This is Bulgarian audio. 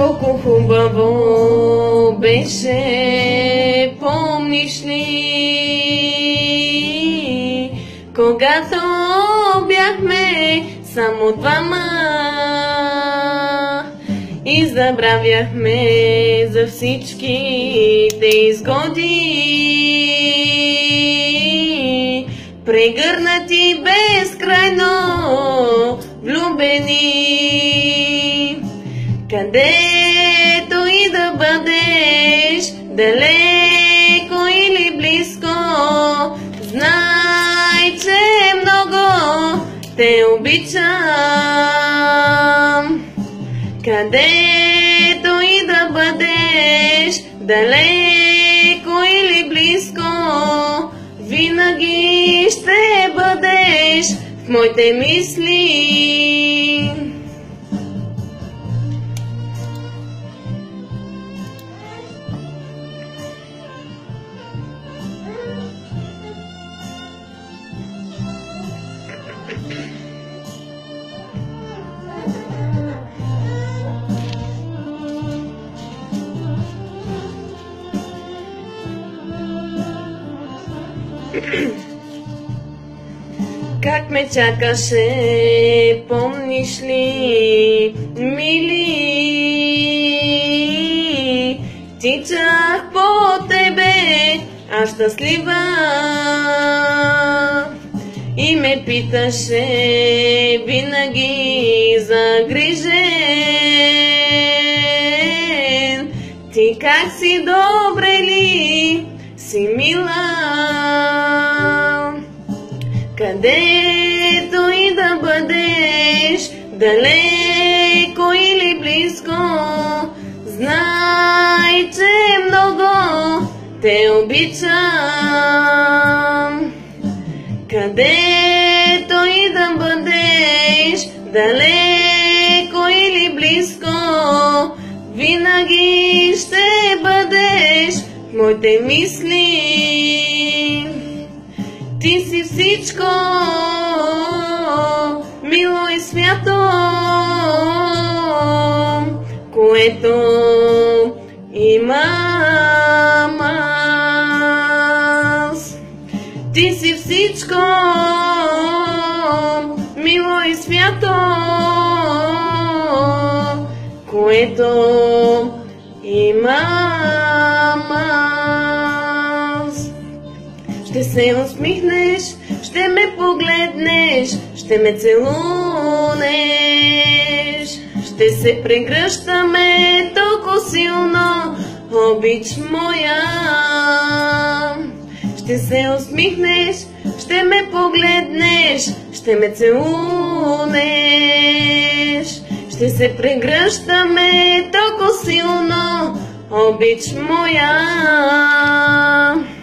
Колко хубаво беше, помниш ли, когато бяхме само двама и забравяхме за всичките изгоди, прегърнати безкрайно влюбени. Където и да бъдеш, далеко или близко, знай, че много те обичам. Където и да бъдеш, далеко или близко, винаги ще бъдеш в моите мисли. Как ме чакаше, помниш ли, мили? Тичах по тебе, аз щастлива, и ме питаше винаги загрижен: ти как си, добре ли си, мила? Където и да бъдеш, далеко или близко, знай, че много те обичам. Където и да бъдеш, далеко или близко, винаги ще бъдеш в моите мисли. Ти си всичко мило и свято, което имам аз. Ти си всичко мило и свято, което имам аз. Ще се усмихнеш, ще ме погледнеш, ще ме целунеш, ще се прегръщаме толкова силно, обич моя. Ще се усмихнеш, ще ме погледнеш, ще ме целунеш, ще се прегръщаме толкова силно, обич моя.